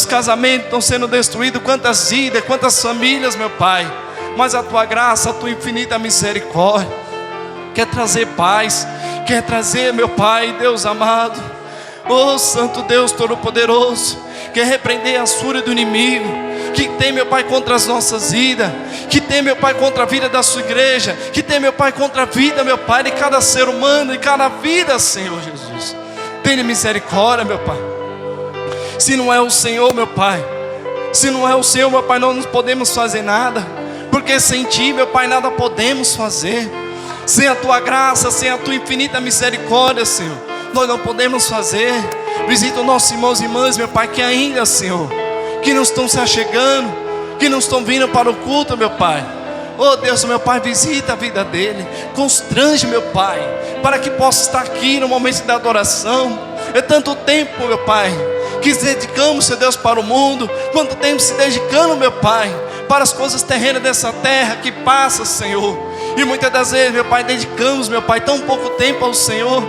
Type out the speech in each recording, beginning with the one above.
Os casamentos estão sendo destruídos, quantas vidas, quantas famílias, meu Pai. Mas a Tua graça, a Tua infinita misericórdia quer trazer paz, quer trazer, meu Pai, Deus amado, oh Santo Deus Todo-Poderoso, quer repreender a fúria do inimigo, que tem, meu Pai, contra as nossas vidas, que tem, meu Pai, contra a vida da sua igreja, que tem, meu Pai, contra a vida, meu Pai, de cada ser humano, de cada vida, Senhor Jesus. Tenha misericórdia, meu Pai. Se não é o Senhor, meu Pai, se não é o Senhor, meu Pai, nós não podemos fazer nada, porque sem Ti, meu Pai, nada podemos fazer. Sem a Tua graça, sem a Tua infinita misericórdia, Senhor, nós não podemos fazer. Visita os nossos irmãos e irmãs, meu Pai, que ainda, Senhor, que não estão se achegando, que não estão vindo para o culto, meu Pai. Oh Deus, meu Pai, visita a vida dele, constrange, meu Pai, para que possa estar aqui no momento da adoração. É tanto tempo, meu Pai, que se dedicamos, Senhor Deus, para o mundo. Quanto tempo se dedicando, meu Pai, para as coisas terrenas dessa terra que passa, Senhor. E muitas das vezes, meu Pai, dedicamos, meu Pai, tão pouco tempo ao Senhor.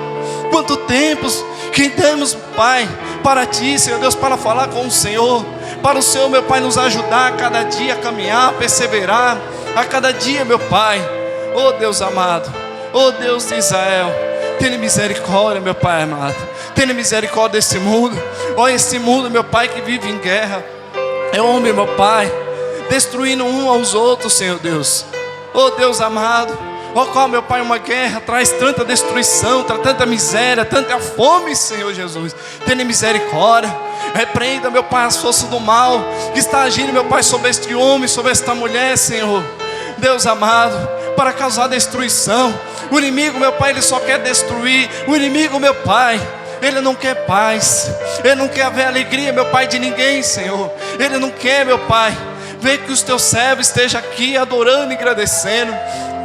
Quanto tempo que damos, Pai, para Ti, Senhor Deus, para falar com o Senhor, para o Senhor, meu Pai, nos ajudar a cada dia a caminhar, a perseverar, a cada dia, meu Pai. Oh Deus amado, oh Deus de Israel, tenha misericórdia, meu Pai amado, tenha misericórdia desse mundo. Olha esse mundo, meu Pai, que vive em guerra, é homem, meu Pai, destruindo um aos outros, Senhor Deus. Oh Deus amado, oh qual, meu Pai, uma guerra traz tanta destruição, traz tanta miséria, tanta fome, Senhor Jesus. Tenha misericórdia, repreenda, meu Pai, as forças do mal que está agindo, meu Pai, sobre este homem, sobre esta mulher, Senhor Deus amado, para causar destruição. O inimigo, meu Pai, ele só quer destruir. O inimigo, meu Pai, ele não quer paz, ele não quer ver alegria, meu Pai, de ninguém, Senhor. Ele não quer, meu Pai, ver que os teus servos estejam aqui adorando e agradecendo.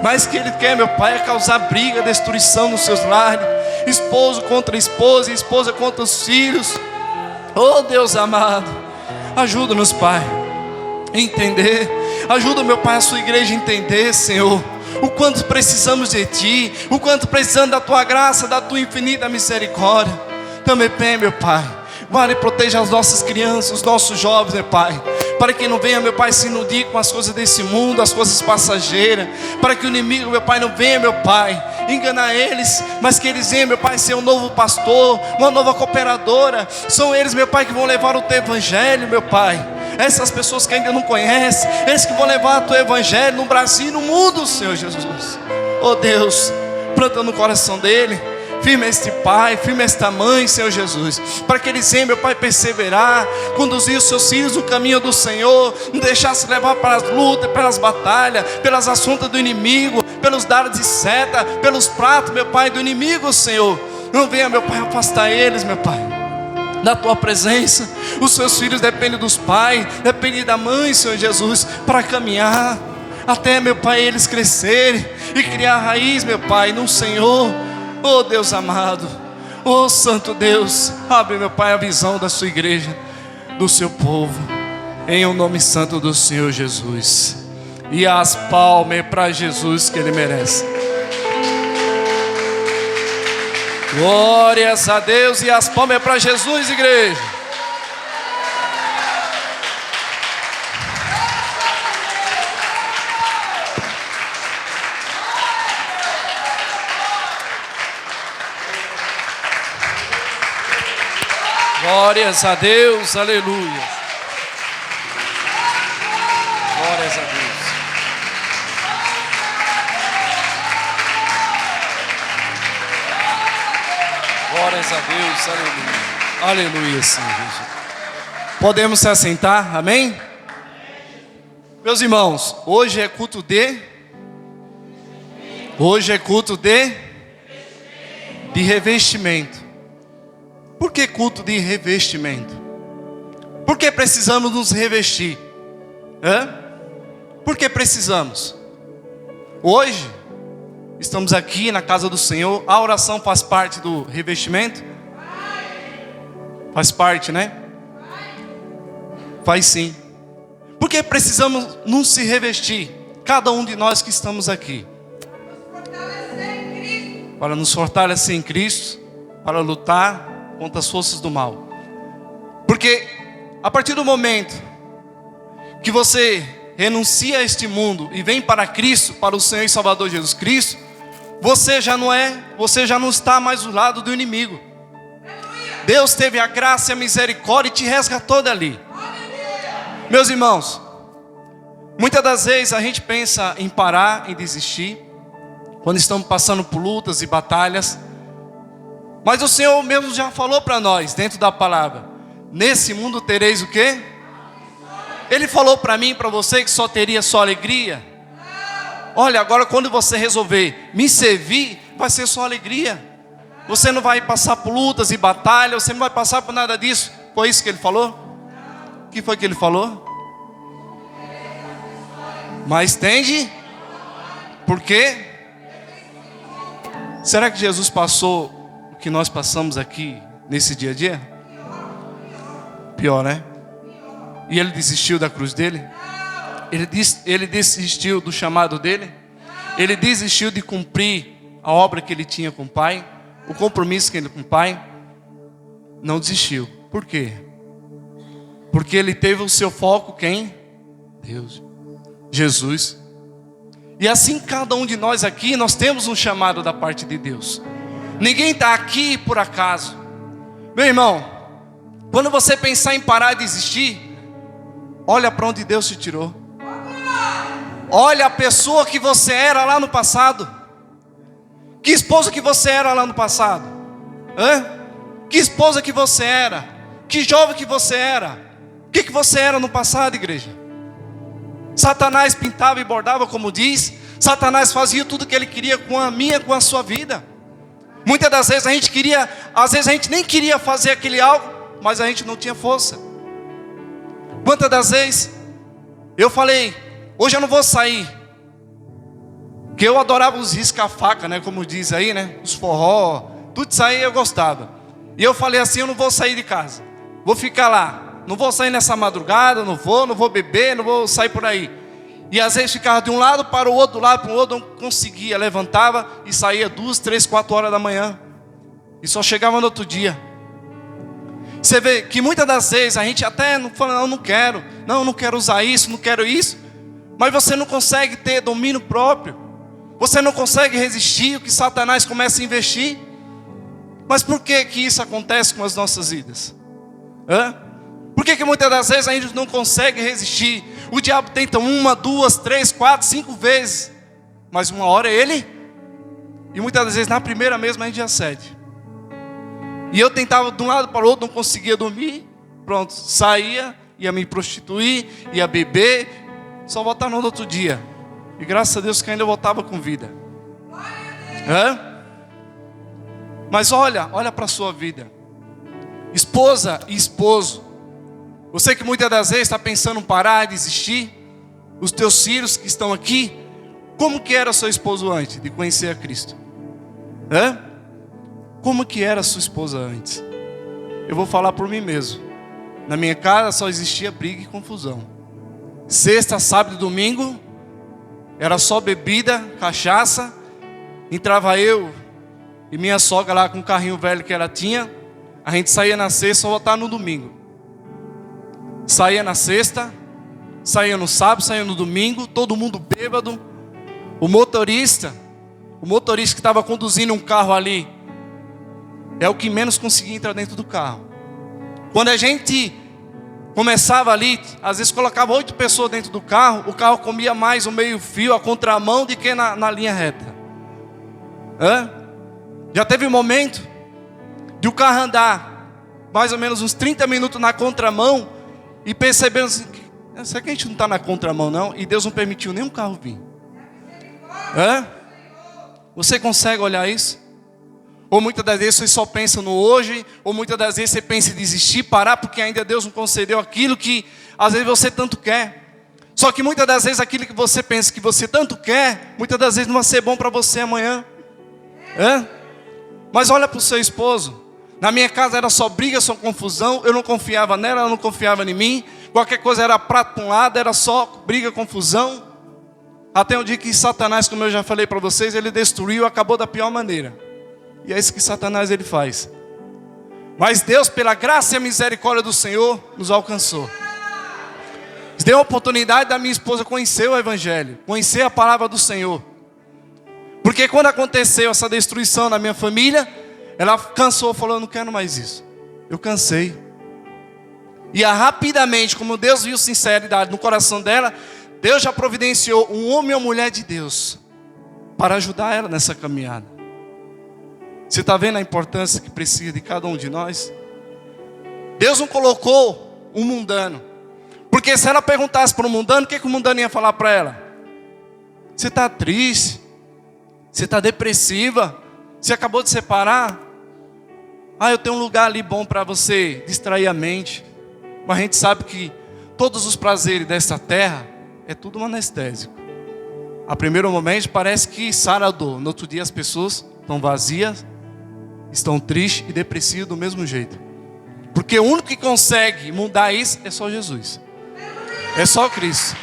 Mas que ele quer, meu Pai, é causar briga, destruição nos seus lares, esposo contra esposa, esposa contra os filhos. Oh Deus amado, ajuda-nos, Pai, a entender. Ajuda, meu Pai, a sua igreja a entender, Senhor, o quanto precisamos de Ti, o quanto precisamos da Tua graça, da Tua infinita misericórdia. Também, meu Pai, guarda e proteja as nossas crianças, os nossos jovens, meu Pai, para que não venha, meu Pai, se iludir com as coisas desse mundo, as coisas passageiras, para que o inimigo, meu Pai, não venha, meu Pai, enganar eles, mas que eles venham, meu Pai, ser um novo pastor, uma nova cooperadora. São eles, meu Pai, que vão levar o Teu Evangelho, meu Pai. Essas pessoas que ainda não conhecem, eles que vão levar o Teu Evangelho no Brasil e no mundo, Senhor Jesus. Oh Deus, planta no coração dele, firma este pai, firma esta mãe, Senhor Jesus, para que eles venham, meu Pai, perseverar, conduzir os seus filhos no caminho do Senhor, não deixar se levar para as lutas, pelas batalhas, pelas assuntas do inimigo, pelos dardos de seta, pelos pratos, meu Pai, do inimigo, Senhor. Não venha, meu Pai, afastar eles, meu Pai, da Tua presença. Os seus filhos dependem dos pais, dependem da mãe, Senhor Jesus, para caminhar, até, meu Pai, eles crescerem e criar raiz, meu Pai, no Senhor. Oh Deus amado, oh Santo Deus, abre, meu Pai, a visão da sua igreja, do seu povo, em o nome santo do Senhor Jesus. E as palmas para Jesus, que Ele merece. Glórias a Deus, e as palmas para Jesus, igreja. Glórias a Deus, aleluia. Glórias a Deus. Glórias a Deus, aleluia. Aleluia, Senhor Jesus. Podemos se assentar, amém? Meus irmãos, hoje é culto de revestimento. Por que culto de revestimento? Por que precisamos nos revestir? Por que precisamos? Hoje estamos aqui na casa do Senhor. A oração faz parte do revestimento? Faz parte, né? Faz sim. Por que precisamos nos se revestir? Cada um de nós que estamos aqui. Para nos fortalecer em Cristo, para lutar contra as forças do mal. Porque a partir do momento que você renuncia a este mundo e vem para Cristo, para o Senhor e Salvador Jesus Cristo, você já não está mais do lado do inimigo. Deus teve a graça e a misericórdia e te resgatou dali. Meus irmãos, muitas das vezes a gente pensa em parar, em desistir, quando estamos passando por lutas e batalhas. Mas o Senhor mesmo já falou para nós, dentro da palavra: nesse mundo tereis o quê? Ele falou para mim e para você que só teria só alegria. Olha, agora quando você resolver me servir, vai ser só alegria. Você não vai passar por lutas e batalhas, você não vai passar por nada disso. Foi isso que ele falou? O que foi que ele falou? Mas tende. Por quê? Será que Jesus passou o que nós passamos aqui nesse dia a dia? Pior, né? E ele desistiu da cruz dele? Ele desistiu do chamado dele? Ele desistiu de cumprir a obra que ele tinha com o Pai? O compromisso que ele com o Pai? Não desistiu. Por quê? Porque ele teve o seu foco quem? Deus, Jesus. E assim cada um de nós aqui, nós temos um chamado da parte de Deus. Ninguém está aqui por acaso. Meu irmão, quando você pensar em parar de desistir, olha para onde Deus te tirou. Olha a pessoa que você era lá no passado. Que esposa que você era lá no passado? Que esposa que você era? Que jovem que você era? O que você era no passado, igreja? Satanás pintava e bordava, como diz. Satanás fazia tudo o que ele queria com a minha, com a sua vida. Muitas das vezes a gente queria, às vezes a gente nem queria fazer aquele algo, mas a gente não tinha força. Quantas das vezes eu falei: hoje eu não vou sair, que eu adorava os risca-faca, né? Como diz aí, né? Os forró, tudo isso aí eu gostava. E eu falei assim: eu não vou sair de casa, vou ficar lá. Não vou sair nessa madrugada, não vou beber, não vou sair por aí. E às vezes ficava de um lado para o outro, do lado para o outro, não conseguia. Levantava e saía 2, 3, 4 horas da manhã. E só chegava no outro dia. Você vê que muitas das vezes a gente até não fala: não quero, não quero usar isso, não quero isso. Mas você não consegue ter domínio próprio. Você não consegue resistir o que Satanás começa a investir. Mas por que isso acontece com as nossas vidas? Por que muitas das vezes a gente não consegue resistir? O diabo tenta 1, 2, 3, 4, 5 vezes. Mas uma hora ele... E muitas das vezes na primeira mesmo a gente já cede. E eu tentava de um lado para o outro, não conseguia dormir. Pronto, saía, ia me prostituir, ia beber. Só voltar no outro dia. E graças a Deus que ainda voltava com vida. Mas olha para a sua vida. Esposa e esposo. Você que muitas das vezes está pensando em parar, desistir. Os teus filhos que estão aqui. Como que era seu esposo antes de conhecer a Cristo? Como que era sua esposa antes? Eu vou falar por mim mesmo. Na minha casa só existia briga e confusão. Sexta, sábado e domingo era só bebida, cachaça. Entrava eu e minha sogra lá com o carrinho velho que ela tinha. A gente saía na sexta, só voltava no domingo. Saía na sexta, saía no sábado, saía no domingo, todo mundo bêbado. O motorista que estava conduzindo um carro ali, é o que menos conseguia entrar dentro do carro. Quando a gente começava ali, às vezes colocava 8 pessoas dentro do carro, o carro comia mais o meio fio, a contramão, do que na linha reta. Já teve um momento de o carro andar mais ou menos uns 30 minutos na contramão e percebendo assim: será que a gente não está na contramão não? E Deus não permitiu nenhum carro vir. Você consegue olhar isso? Ou muitas das vezes você só pensa no hoje, ou muitas das vezes você pensa em desistir, parar, porque ainda Deus não concedeu aquilo que às vezes você tanto quer. Só que muitas das vezes aquilo que você pensa que você tanto quer, muitas das vezes não vai ser bom para você amanhã. Mas olha para o seu esposo. Na minha casa era só briga, só confusão. Eu não confiava nela, ela não confiava em mim. Qualquer coisa era prato para um lado, era só briga, confusão. Até um dia que Satanás, como eu já falei para vocês, ele destruiu, acabou da pior maneira. E é isso que Satanás ele faz. Mas Deus, pela graça e a misericórdia do Senhor, nos alcançou. Deu a oportunidade da minha esposa conhecer o Evangelho, conhecer a palavra do Senhor. Porque quando aconteceu essa destruição na minha família, ela cansou, falou: eu não quero mais isso. Eu cansei. E rapidamente, como Deus viu sinceridade no coração dela, Deus já providenciou um homem ou mulher de Deus para ajudar ela nessa caminhada. Você está vendo a importância que precisa de cada um de nós? Deus não colocou um mundano. Porque se ela perguntasse para o mundano, o que o mundano ia falar para ela? Você está triste? Você está depressiva? Você acabou de separar? Eu tenho um lugar ali bom para você distrair a mente. Mas a gente sabe que todos os prazeres dessa terra é tudo um anestésico. A primeiro momento parece que sara a dor. No outro dia as pessoas estão vazias, estão tristes e depressivas do mesmo jeito. Porque o único que consegue mudar isso é só Jesus. É só Cristo.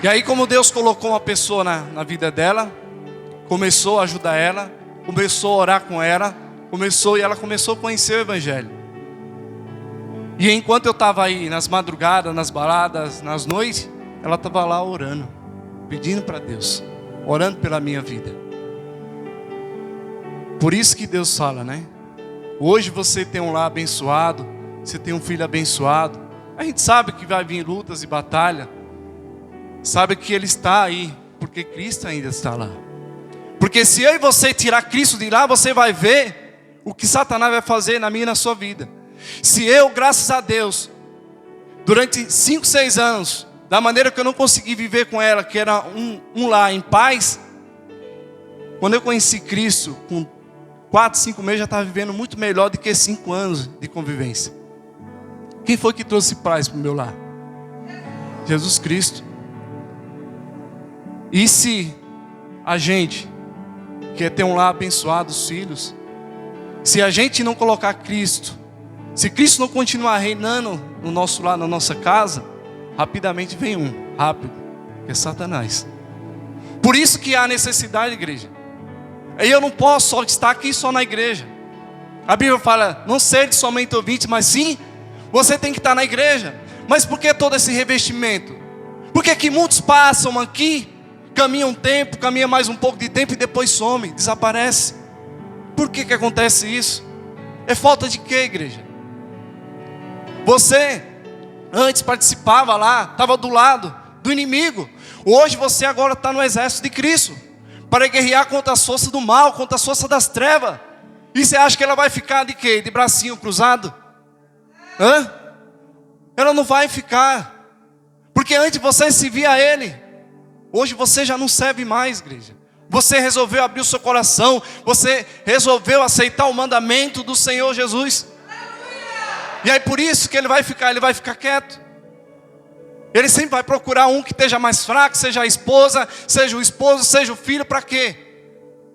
E aí, como Deus colocou uma pessoa na vida dela, começou a ajudar ela, começou a orar com ela, e ela começou a conhecer o Evangelho. E enquanto eu estava aí nas madrugadas, nas baladas, nas noites, ela estava lá orando, pedindo para Deus, orando pela minha vida. Por isso que Deus fala, né? Hoje você tem um lar abençoado, você tem um filho abençoado. A gente sabe que vai vir lutas e batalha. Sabe que Ele está aí, porque Cristo ainda está lá. Porque se eu e você tirar Cristo de lá, você vai ver o que Satanás vai fazer na minha e na sua vida. Se eu, graças a Deus, durante 5, 6 anos, da maneira que eu não consegui viver com ela, que era um lar em paz, quando eu conheci Cristo, com 4, 5 meses, já estava vivendo muito melhor do que 5 anos de convivência. Quem foi que trouxe paz para o meu lar? Jesus Cristo. E se a gente quer ter um lar abençoado, os filhos, se a gente não colocar Cristo, se Cristo não continuar reinando no nosso lar, na nossa casa, rapidamente vem rápido, que é Satanás. Por isso que há necessidade, igreja. E eu não posso só estar aqui só na igreja. A Bíblia fala, não sede somente ouvinte, mas sim, você tem que estar na igreja. Mas por que todo esse revestimento? Porque que muitos passam aqui, caminha um tempo, caminha mais um pouco de tempo e depois some, desaparece. Por que acontece isso? É falta de quê, igreja? Você antes participava lá, estava do lado do inimigo. Hoje você agora está no exército de Cristo, para guerrear contra as forças do mal, contra as forças das trevas. E você acha que ela vai ficar de quê? De bracinho cruzado? Ela não vai ficar. Porque antes você servia a Ele. Hoje você já não serve mais, igreja. Você resolveu abrir o seu coração. Você resolveu aceitar o mandamento do Senhor Jesus. E aí por isso que Ele vai ficar quieto. Ele sempre vai procurar um que esteja mais fraco, seja a esposa, seja o esposo, seja o filho, para quê?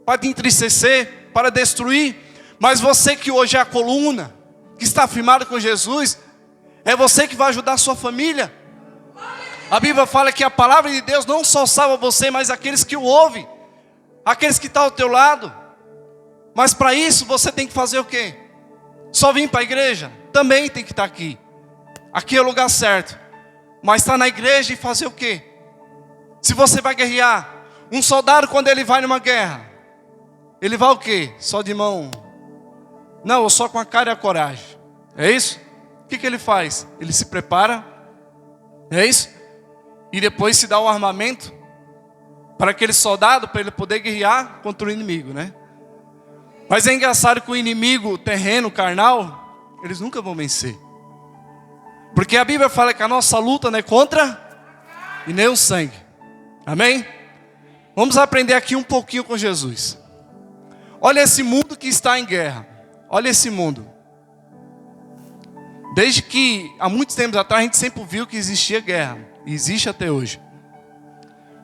Para te entristecer, para destruir. Mas você que hoje é a coluna, que está firmado com Jesus, é você que vai ajudar a sua família. A Bíblia fala que a palavra de Deus não só salva você, mas aqueles que o ouvem, aqueles que estão ao teu lado. Mas para isso você tem que fazer o quê? Só vir para a igreja? Também tem que estar aqui. Aqui é o lugar certo. Mas estar na igreja e fazer o quê? Se você vai guerrear, um soldado quando ele vai numa guerra, ele vai o quê? Só de mão? Não, ou só com a cara e a coragem. É isso? O que ele faz? Ele se prepara. É isso? E depois se dá um armamento para aquele soldado, para ele poder guerrear contra o inimigo, né? Mas é engraçado que o inimigo terreno, carnal, eles nunca vão vencer. Porque a Bíblia fala que a nossa luta não é contra e nem o sangue. Amém? Vamos aprender aqui um pouquinho com Jesus. Olha esse mundo que está em guerra. Olha esse mundo. Desde que há muitos tempos atrás a gente sempre viu que existia guerra. E existe até hoje.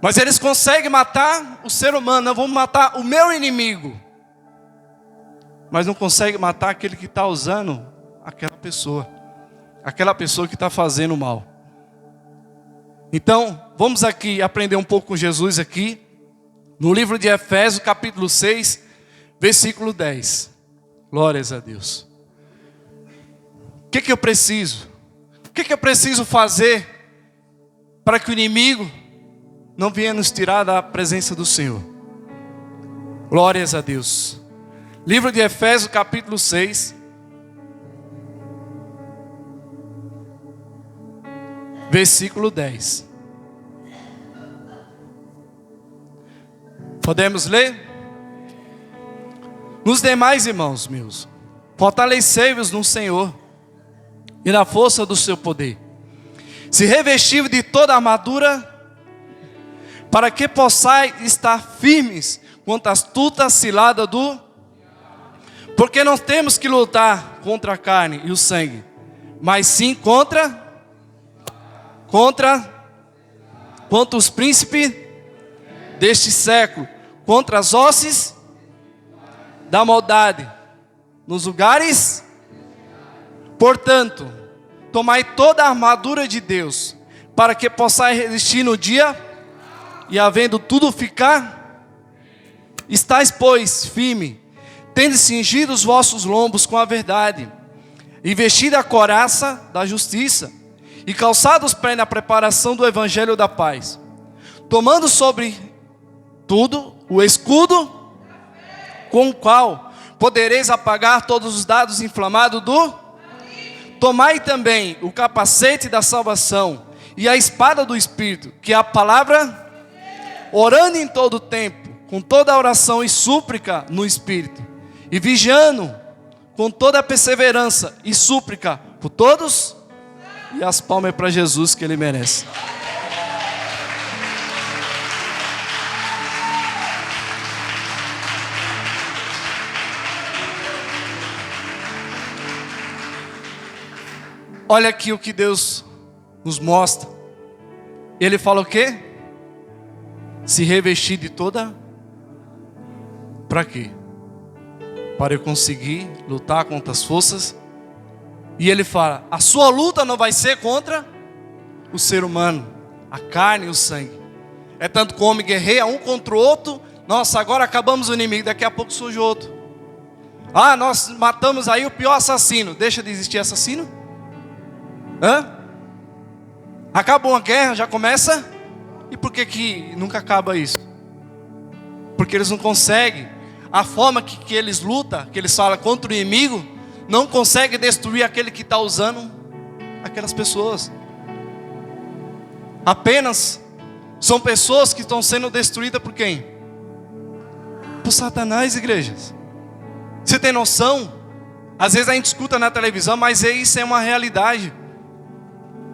Mas eles conseguem matar o ser humano. Não, vamos matar o meu inimigo. Mas não conseguem matar aquele que está usando aquela pessoa. Aquela pessoa que está fazendo mal. Então, vamos aqui aprender um pouco com Jesus aqui, no livro de Efésios, capítulo 6, versículo 10. Glórias a Deus. O que eu preciso? O que eu preciso fazer para que o inimigo não venha nos tirar da presença do Senhor? Glórias a Deus. Livro de Efésios, capítulo 6, versículo 10. Podemos ler? Nos demais, irmãos meus, fortalecei-vos no Senhor e na força do seu poder. Se revestivos de toda a armadura, para que possais estar firmes contra a astuta cilada do... Porque não temos que lutar contra a carne e o sangue, mas sim contra os príncipes deste século, contra as hostes da maldade nos lugares. Portanto, tomai toda a armadura de Deus, para que possais resistir no dia, e havendo tudo ficar, estáis, pois, firme, tendo cingido os vossos lombos com a verdade, e vestida a couraça da justiça, e calçados os pés na preparação do evangelho da paz, tomando sobre tudo o escudo, com o qual podereis apagar todos os dardos inflamados do... Tomai também o capacete da salvação e a espada do Espírito, que é a palavra, orando em todo o tempo, com toda a oração e súplica no Espírito, e vigiando com toda a perseverança e súplica por todos, e as palmas para Jesus que Ele merece. Olha aqui o que Deus nos mostra. Ele fala o quê? Se revestir de toda... Para quê? Para eu conseguir lutar contra as forças. E ele fala, a sua luta não vai ser contra o ser humano, a carne e o sangue. É tanto que o homem guerreia um contra o outro. Nossa, agora acabamos o inimigo, daqui a pouco surge outro. Ah, nós matamos aí o pior assassino. Deixa de existir assassino? Acaba uma guerra, já começa. E por que nunca acaba isso? Porque eles não conseguem. A forma que eles lutam, que eles falam contra o inimigo, não consegue destruir aquele que está usando aquelas pessoas. Apenas são pessoas que estão sendo destruídas por quem? Por Satanás, igrejas. Você tem noção? Às vezes a gente escuta na televisão, mas isso é uma realidade.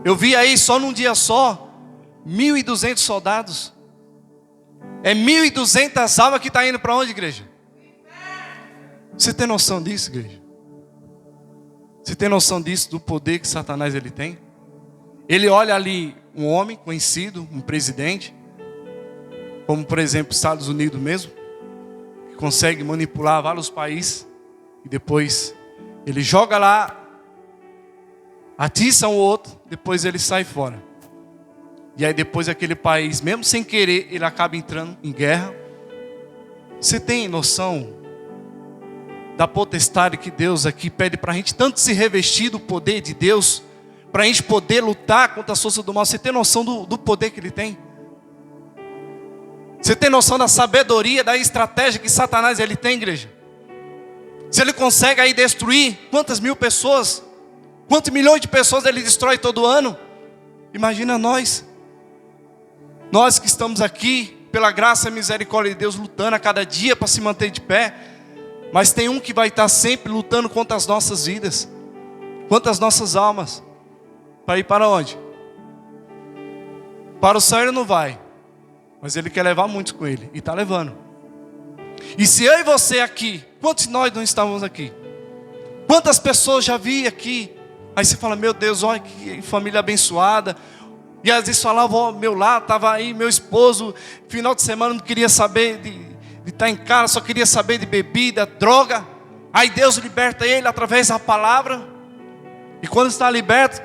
Eu vi aí só num dia só 1.200 soldados. É 1.200 almas que estão indo para onde, igreja? Você tem noção disso, igreja? Você tem noção disso, do poder que Satanás ele tem? Ele olha ali um homem conhecido, um presidente, como por exemplo Estados Unidos mesmo, que consegue manipular vários países, e depois ele joga lá, atiça um outro, depois ele sai fora. E aí depois aquele país, mesmo sem querer, ele acaba entrando em guerra. Você tem noção da potestade que Deus aqui pede para a gente tanto se revestir do poder de Deus, para a gente poder lutar contra a força do mal? Você tem noção do poder que Ele tem? Você tem noção da sabedoria, da estratégia que Satanás ele tem, igreja? Se ele consegue aí destruir quantas mil pessoas, quantos milhões de pessoas ele destrói todo ano? Imagina nós que estamos aqui pela graça e misericórdia de Deus, lutando a cada dia para se manter de pé. Mas tem um que vai estar sempre lutando contra as nossas vidas, contra as nossas almas. Para ir para onde? Para o céu ele não vai, mas ele quer levar muitos com ele, e está levando. E se eu e você aqui, quantos de nós não estávamos aqui? Quantas pessoas já vi aqui? Aí você fala, meu Deus, olha que família abençoada. E às vezes falava, ó, meu lar, estava aí meu esposo, final de semana não queria saber de estar em casa, só queria saber de bebida, droga. Aí Deus liberta ele através da palavra. E quando está liberto,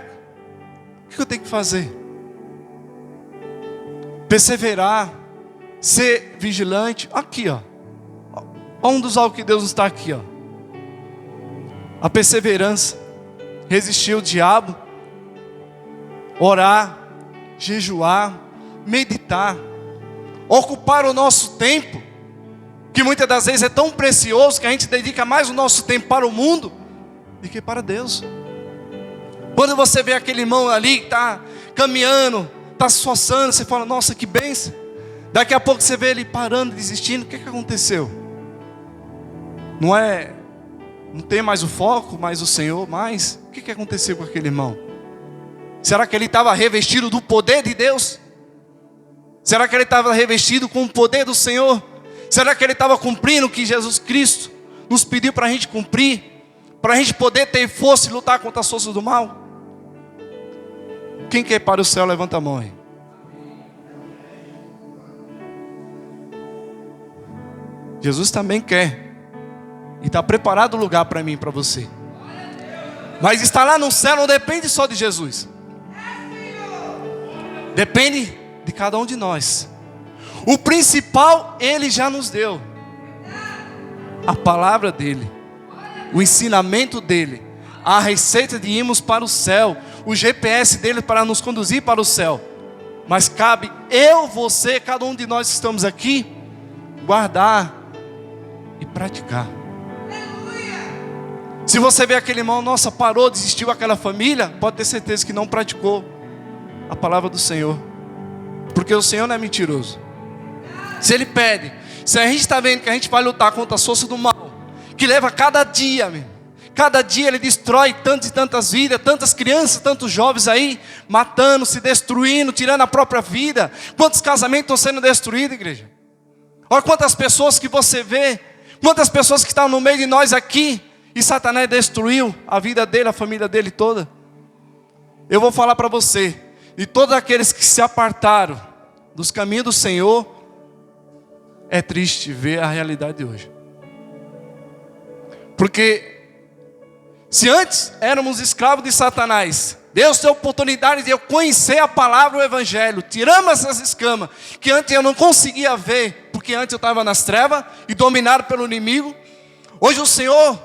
o que eu tenho que fazer? perseverar, ser vigilante. Aqui, ó. Olha um dos algo que Deus nos está aqui, ó. A perseverança, resistir ao diabo, orar, jejuar, meditar, ocupar o nosso tempo, que muitas das vezes é tão precioso que a gente dedica mais o nosso tempo para o mundo do que para Deus. Quando você vê aquele irmão ali que está caminhando, está se esforçando, você fala, nossa, que bênção. Daqui a pouco você vê ele parando, desistindo. O que aconteceu? Não tem mais o foco, mais o Senhor, mais. O que aconteceu com aquele irmão? Será que ele estava revestido do poder de Deus? Será que ele estava revestido com o poder do Senhor? Será que ele estava cumprindo o que Jesus Cristo nos pediu para a gente cumprir? Para a gente poder ter força e lutar contra as forças do mal? Quem quer ir para o céu, levanta a mão aí. Jesus também quer. E está preparado o lugar para mim e para você. Mas estar lá no céu não depende só de Jesus. Depende de cada um de nós. O principal Ele já nos deu. A palavra dEle. O ensinamento dEle. A receita de irmos para o céu. O GPS dEle para nos conduzir para o céu. Mas cabe eu, você, cada um de nós que estamos aqui, guardar e praticar. Se você vê aquele irmão, nossa, parou, desistiu aquela família, pode ter certeza que não praticou a palavra do Senhor. Porque o Senhor não é mentiroso. Se Ele pede, se a gente está vendo que a gente vai lutar contra a força do mal, que leva cada dia, cada dia Ele destrói tantas e tantas vidas, tantas crianças, tantos jovens aí, matando, se destruindo, tirando a própria vida. Quantos casamentos estão sendo destruídos, igreja? Olha quantas pessoas que você vê, quantas pessoas que estão no meio de nós aqui, e Satanás destruiu a vida dele, a família dele toda. Eu vou falar para você, e todos aqueles que se apartaram dos caminhos do Senhor, é triste ver a realidade de hoje. Porque se antes éramos escravos de Satanás, Deus deu oportunidade de eu conhecer a palavra, o Evangelho. Tiramos essas escamas que antes eu não conseguia ver, porque antes eu estava nas trevas e dominado pelo inimigo. Hoje o Senhor,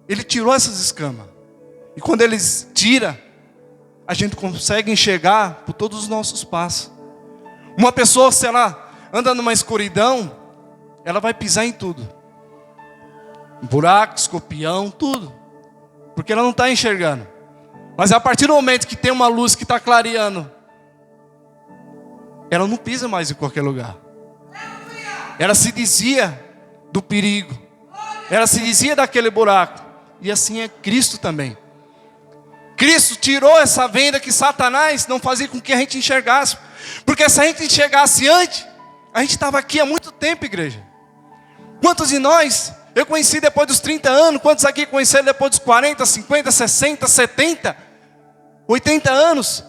Ele tirou essas escamas. E quando Ele tira, a gente consegue enxergar por todos os nossos passos. Uma pessoa, se ela anda numa escuridão, ela vai pisar em tudo. Buraco, escorpião, tudo. Porque ela não está enxergando. Mas a partir do momento que tem uma luz que está clareando, ela não pisa mais em qualquer lugar. Ela se dizia do perigo. Ela se dizia daquele buraco. E assim é Cristo também. Cristo tirou essa venda que Satanás não fazia com que a gente enxergasse. Porque se a gente enxergasse antes, a gente estava aqui há muito tempo, igreja. Quantos de nós eu conheci depois dos 30 anos? Quantos aqui conheceram depois dos 40, 50, 60, 70, 80 anos?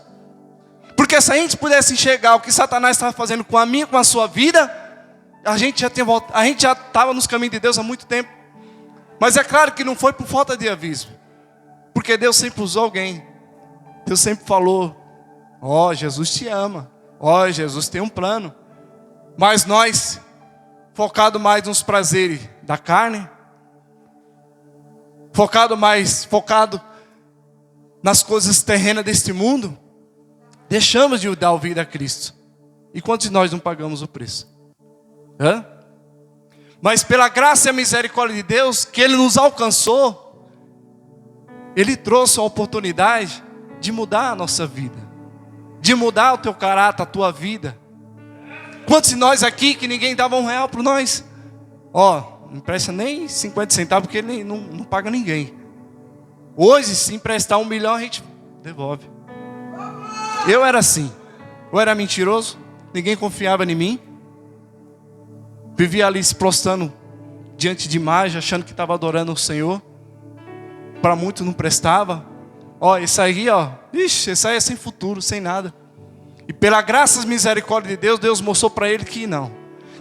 Porque se a gente pudesse enxergar o que Satanás estava fazendo com a minha, com a sua vida, a gente já estava nos caminhos de Deus há muito tempo. Mas é claro que não foi por falta de aviso. Porque Deus sempre usou alguém. Deus sempre falou, ó, Jesus te ama. Ó, Jesus tem um plano. Mas nós, focado mais nos prazeres da carne, focado nas coisas terrenas deste mundo, deixamos de dar ouvido a Cristo. E quantos de nós não pagamos o preço? Mas pela graça e a misericórdia de Deus, que Ele nos alcançou, Ele trouxe a oportunidade de mudar a nossa vida, de mudar o teu caráter, a tua vida. Quantos de nós aqui que ninguém dava R$1 para nós? Ó, não empresta nem 50 centavos, porque ele não paga ninguém. Hoje, se emprestar 1 milhão, a gente devolve. Eu era assim. Eu era mentiroso, ninguém confiava em mim. Vivia ali se prostrando diante de imagem, achando que estava adorando o Senhor. Para muitos não prestava. Ó, esse aí, ó, ixi, esse aí é sem futuro, sem nada. E pela graça e misericórdia de Deus, Deus mostrou para ele que não.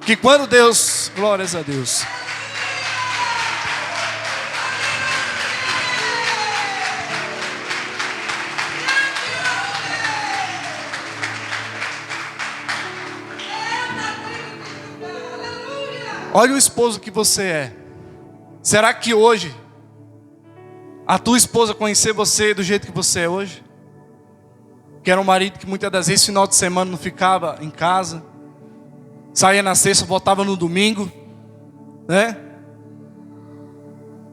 Que quando Deus, glórias a Deus. Olha o esposo que você é. Será que hoje a tua esposa conhecer você do jeito que você é hoje? Que era um marido que muitas das vezes final de semana não ficava em casa, saía na sexta, voltava no domingo, né?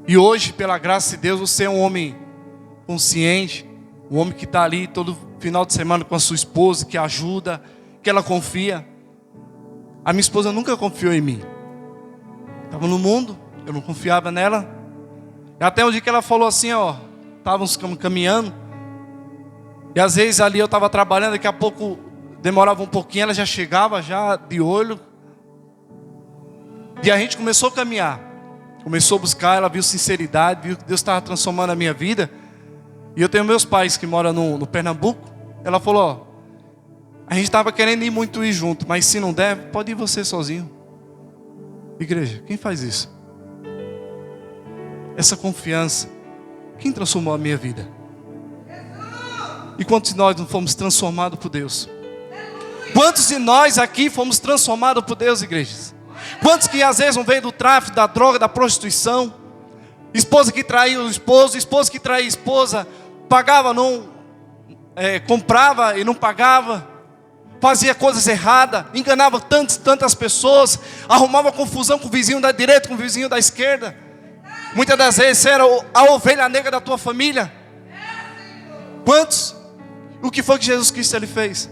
E hoje, pela graça de Deus, você é um homem consciente, um homem que está ali todo final de semana com a sua esposa, que ajuda, que ela confia. A minha esposa nunca confiou em mim. Estava no mundo, eu não confiava nela. E até um dia que ela falou assim, ó, estávamos caminhando, e às vezes ali eu estava trabalhando, daqui a pouco demorava um pouquinho, ela já chegava, já de olho. E a gente começou a caminhar. Começou a buscar, ela viu sinceridade, viu que Deus estava transformando a minha vida. E eu tenho meus pais que moram no Pernambuco. Ela falou, ó, a gente estava querendo ir muito ir junto, mas se não der, pode ir você sozinho. Igreja, quem faz isso? Essa confiança, quem transformou a minha vida? E quantos de nós não fomos transformados por Deus? Quantos de nós aqui fomos transformados por Deus, igrejas? Quantos que às vezes não veio do tráfico, da droga, da prostituição? Esposa que traía o esposo que traía a esposa, pagava, não, comprava e não pagava, fazia coisas erradas, enganava tantas pessoas, arrumava confusão com o vizinho da direita, com o vizinho da esquerda. Muitas das vezes era a ovelha negra da tua família. Quantos? O que foi que Jesus Cristo ele fez?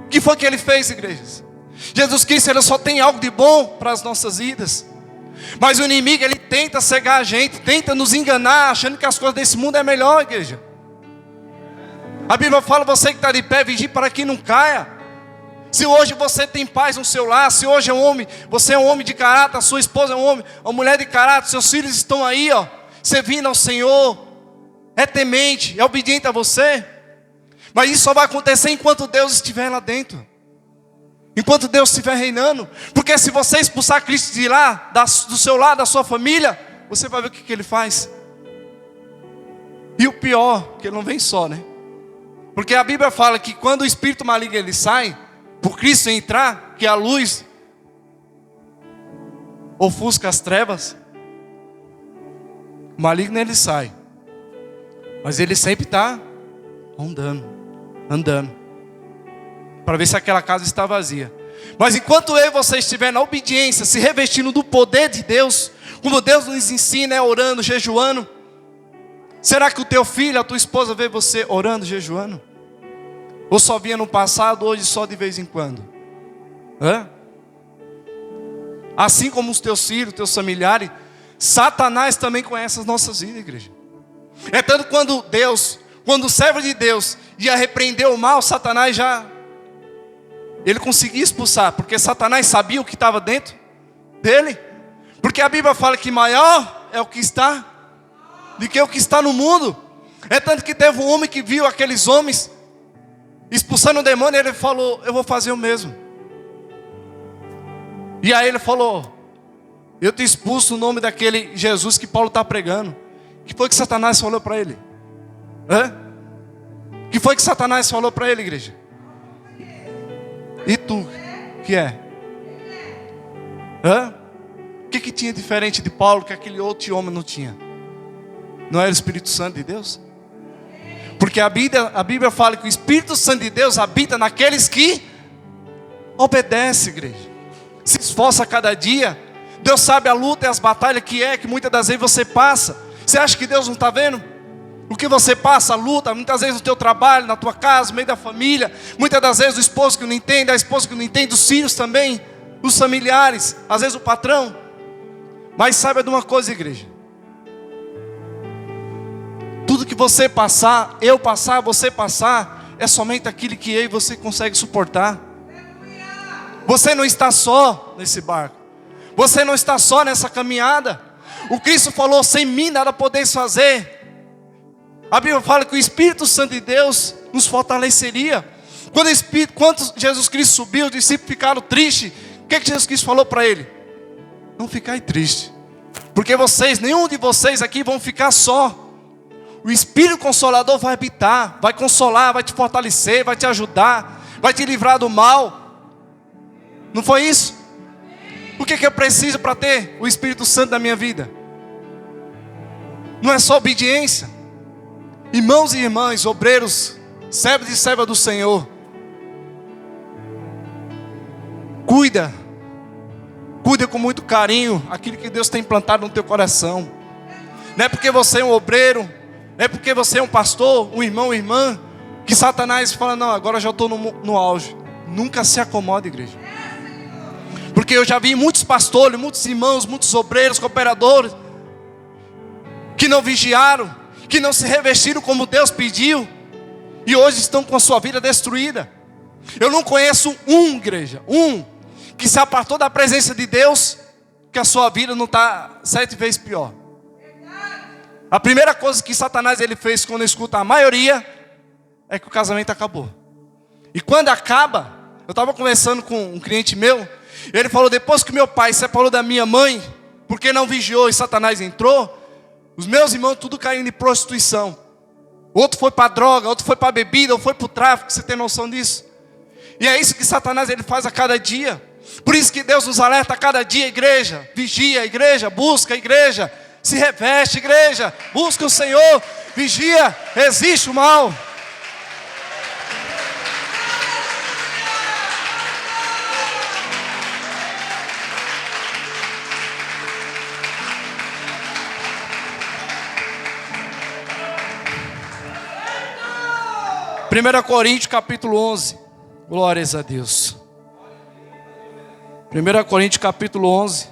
O que foi que ele fez, igrejas? Jesus Cristo ele só tem algo de bom para as nossas vidas. Mas o inimigo ele tenta cegar a gente, tenta nos enganar, achando que as coisas desse mundo é melhor, igreja. A Bíblia fala, você que está de pé, vigie para que não caia. Se hoje você tem paz no seu lar, se hoje é um homem, você é um homem de caráter, a sua esposa é um homem, uma mulher de caráter, seus filhos estão aí, ó, servindo ao Senhor, é temente, é obediente a você. Mas isso só vai acontecer enquanto Deus estiver lá dentro. Enquanto Deus estiver reinando. Porque se você expulsar Cristo de lá, do seu lado, da sua família, você vai ver o que ele faz. E o pior, que ele não vem só, né? Porque a Bíblia fala que quando o espírito maligno ele sai, por Cristo entrar, que a luz ofusca as trevas, o maligno ele sai. Mas ele sempre está andando, para ver se aquela casa está vazia. Mas enquanto eu e você estiver na obediência, se revestindo do poder de Deus, como Deus nos ensina, orando, jejuando, será que o teu filho, a tua esposa vê você orando, jejuando? Ou só via no passado, hoje só de vez em quando? Assim como os teus filhos, teus familiares, Satanás também conhece as nossas vidas, igreja. É tanto quando o servo de Deus ia repreender o mal, Satanás ele conseguia expulsar, porque Satanás sabia o que estava dentro dele. Porque a Bíblia fala que maior é o que está do que o que está no mundo. É tanto que teve um homem que viu aqueles homens expulsando o demônio, e ele falou, eu vou fazer o mesmo. E aí ele falou, eu te expulso no nome daquele Jesus que Paulo está pregando. O que foi que Satanás falou para ele? O que foi que Satanás falou para ele, igreja? E tu, que é? O que tinha diferente de Paulo que aquele outro homem não tinha? Não era o Espírito Santo de Deus? Porque a Bíblia fala que o Espírito Santo de Deus habita naqueles que obedecem, igreja. Se esforça a cada dia. Deus sabe a luta e as batalhas que muitas das vezes você passa. Você acha que Deus não está vendo? O que você passa, a luta, muitas vezes no teu trabalho, na tua casa, no meio da família. Muitas das vezes o esposo que não entende, a esposa que não entende, os filhos também, os familiares, às vezes o patrão. Mas saiba de uma coisa, igreja. Tudo que você passar, eu passar, você passar, é somente aquilo que eu e você consegue suportar. Você não está só nesse barco. Você não está só nessa caminhada. O Cristo falou, sem mim nada podeis fazer. A Bíblia fala que o Espírito Santo de Deus nos fortaleceria. Quando Jesus Cristo subiu, os discípulos ficaram tristes. O que Jesus Cristo falou para ele? Não ficai triste, porque nenhum de vocês aqui vão ficar só. O Espírito Consolador vai habitar, vai consolar, vai te fortalecer, vai te ajudar, vai te livrar do mal. Não foi isso? O que eu preciso para ter o Espírito Santo na minha vida? Não é só obediência. Irmãos e irmãs, obreiros, servos e servas do Senhor, cuida com muito carinho aquilo que Deus tem plantado no teu coração. Não é porque você é um obreiro, não é porque você é um pastor, um irmão, uma irmã, que Satanás fala, não, agora já estou no auge. Nunca se acomode, igreja. Porque eu já vi muitos pastores, muitos irmãos, muitos obreiros, cooperadores, que não vigiaram, que não se revestiram como Deus pediu, e hoje estão com a sua vida destruída. Eu não conheço igreja, que se apartou da presença de Deus, que a sua vida não está 7 vezes pior. A primeira coisa que Satanás ele fez quando escuta a maioria, é que o casamento acabou. E quando acaba, eu estava conversando com um cliente meu, ele falou, depois que meu pai separou da minha mãe, porque não vigiou e Satanás entrou, os meus irmãos tudo caíram em prostituição. Outro foi para droga, outro foi para bebida, outro foi para o tráfico, você tem noção disso? E é isso que Satanás ele faz a cada dia. Por isso que Deus nos alerta a cada dia, igreja, vigia, igreja, busca, igreja, se reveste, igreja, busca o Senhor, vigia, resiste o mal. Primeira Coríntios capítulo 11, glórias a Deus. 1 Coríntios capítulo 11.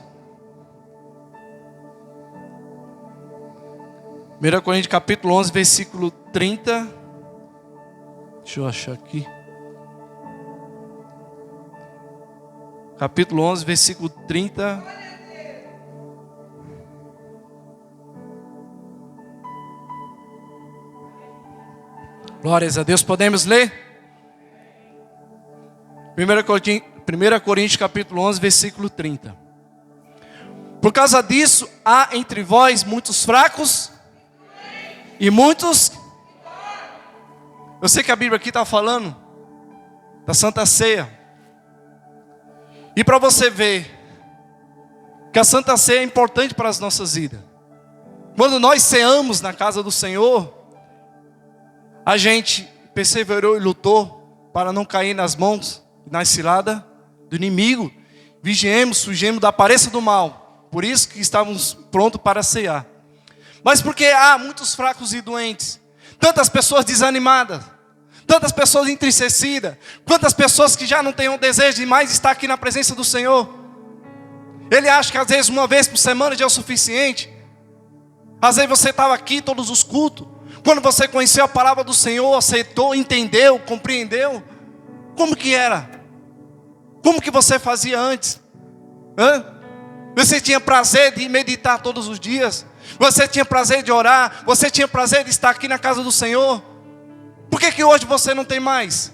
1 Coríntios capítulo 11, versículo 30. Deixa eu achar aqui. Capítulo 11, versículo 30. Glórias a Deus, podemos ler? 1 Coríntios capítulo 11, versículo 30. Por causa disso, há entre vós muitos fracos e muitos... Eu sei que a Bíblia aqui está falando da Santa Ceia. E para você ver que a Santa Ceia é importante para as nossas vidas. Quando nós ceamos na casa do Senhor, a gente perseverou e lutou para não cair nas mãos, na cilada do inimigo. Vigiemos, fugimos da aparência do mal. Por isso que estávamos prontos para cear. Mas porque há muitos fracos e doentes, tantas pessoas desanimadas, tantas pessoas entristecidas, quantas pessoas que já não têm o desejo de mais estar aqui na presença do Senhor. Ele acha que às vezes uma vez por semana já é o suficiente. Às vezes você estava aqui todos os cultos. Quando você conheceu a palavra do Senhor, aceitou, entendeu, compreendeu, como que era? Como que você fazia antes? Você tinha prazer de meditar todos os dias? Você tinha prazer de orar? Você tinha prazer de estar aqui na casa do Senhor? Por que hoje você não tem mais?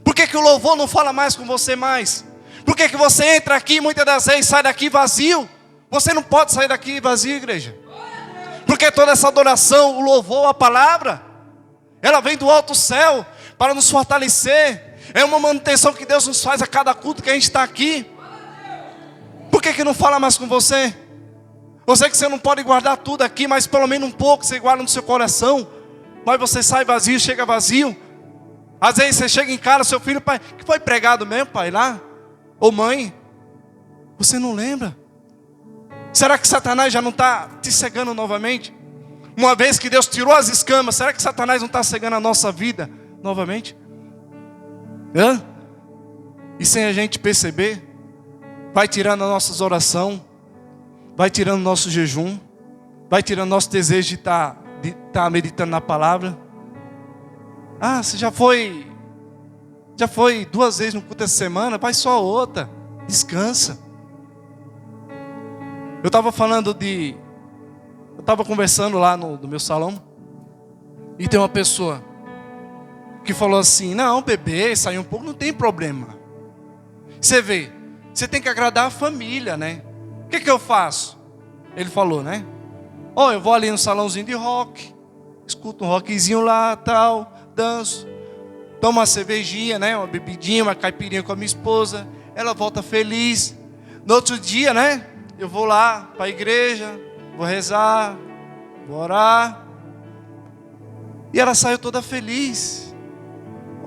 Por que o louvor não fala mais com você mais? Por que você entra aqui muitas das vezes sai daqui vazio? Você não pode sair daqui vazio, igreja. Porque toda essa adoração, o louvor, a palavra, ela vem do alto céu para nos fortalecer. É uma manutenção que Deus nos faz a cada culto que a gente está aqui. Por que não fala mais com você? Eu sei que você não pode guardar tudo aqui, mas pelo menos um pouco você guarda no seu coração. Mas você sai vazio, chega vazio. Às vezes você chega em casa, seu filho, pai, que foi pregado mesmo, pai, lá? Ou mãe? Você não lembra? Será que Satanás já não está te cegando novamente? Uma vez que Deus tirou as escamas, será que Satanás não está cegando a nossa vida novamente? E sem a gente perceber, vai tirando as nossas orações, vai tirando o nosso jejum, vai tirando nosso desejo de estar meditando na palavra. Você já foi 2 vezes no culto essa semana, vai só outra, descansa. Eu estava conversando lá no meu salão, e tem uma pessoa que falou assim, não, bebê, sair um pouco não tem problema. Você vê, você tem que agradar a família, né? O que eu faço? Ele falou, né? Eu vou ali no salãozinho de rock, escuto um rockzinho lá, tal, danço, tomo uma cervejinha, né? Uma bebidinha, uma caipirinha com a minha esposa, ela volta feliz. No outro dia, né? Eu vou lá para a igreja, vou rezar, vou orar. E ela saiu toda feliz.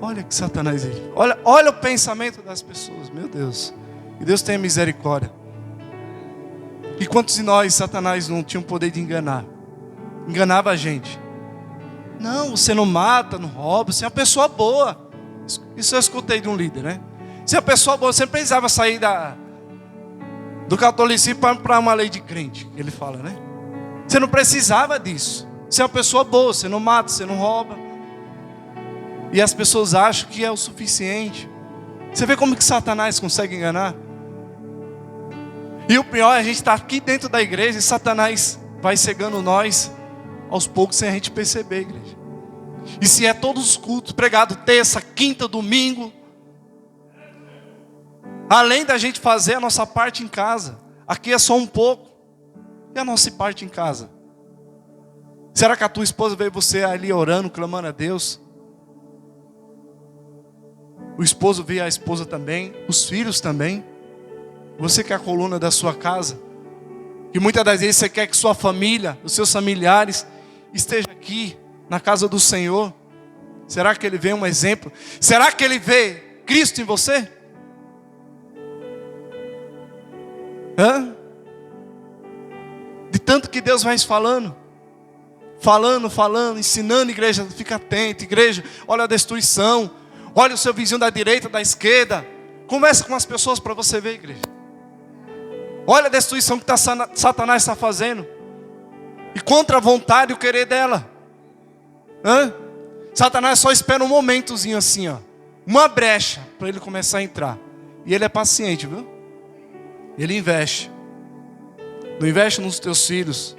Olha que Satanás aí. Olha o pensamento das pessoas, meu Deus. E Deus tenha misericórdia. E quantos de nós, Satanás não tinha o poder de enganar? Enganava a gente. Não, você não mata, não rouba, você é uma pessoa boa. Isso eu escutei de um líder, né? Você é uma pessoa boa, você não precisava sair do catolicismo para uma lei de crente, ele fala, né? Você não precisava disso. Você é uma pessoa boa, você não mata, você não rouba. E as pessoas acham que é o suficiente. Você vê como que Satanás consegue enganar? E o pior é a gente estar aqui dentro da igreja e Satanás vai cegando nós aos poucos sem a gente perceber, igreja. E se é todos os cultos pregados terça, quinta, domingo, além da gente fazer a nossa parte em casa, aqui é só um pouco. E a nossa parte em casa? Será que a tua esposa vê você ali orando, clamando a Deus? O esposo vê a esposa também, os filhos também. Você que é a coluna da sua casa, que muitas das vezes você quer que sua família, os seus familiares, esteja aqui na casa do Senhor. Será que ele vê um exemplo? Será que ele vê Cristo em você? De tanto que Deus vai falando, ensinando, igreja, fica atento, igreja, olha a destruição, olha o seu vizinho da direita, da esquerda, conversa com as pessoas para você ver, igreja. Olha a destruição que Satanás está fazendo, e contra a vontade e o querer dela. Satanás só espera um momentozinho assim, ó, uma brecha, para ele começar a entrar, e ele é paciente, viu? Ele investe. Não investe nos teus filhos,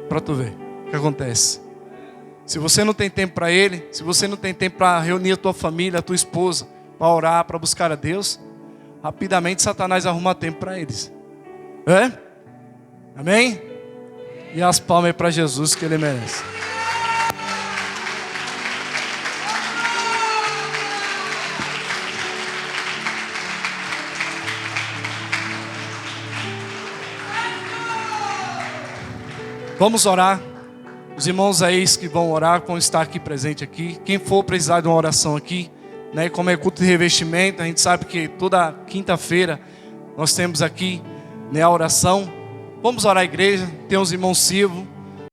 para tu ver o que acontece. Se você não tem tempo para ele, se você não tem tempo para reunir a tua família, a tua esposa, para orar, para buscar a Deus, rapidamente Satanás arruma tempo para eles. Amém? E as palmas aí para Jesus, que ele merece. Vamos orar. Os irmãos aí que vão orar, vão estar aqui presente aqui. Quem for precisar de uma oração aqui, né? Como é culto de revestimento, a gente sabe que toda quinta-feira nós temos aqui, né, a oração. Vamos orar, igreja. Tem os irmãos Silvio,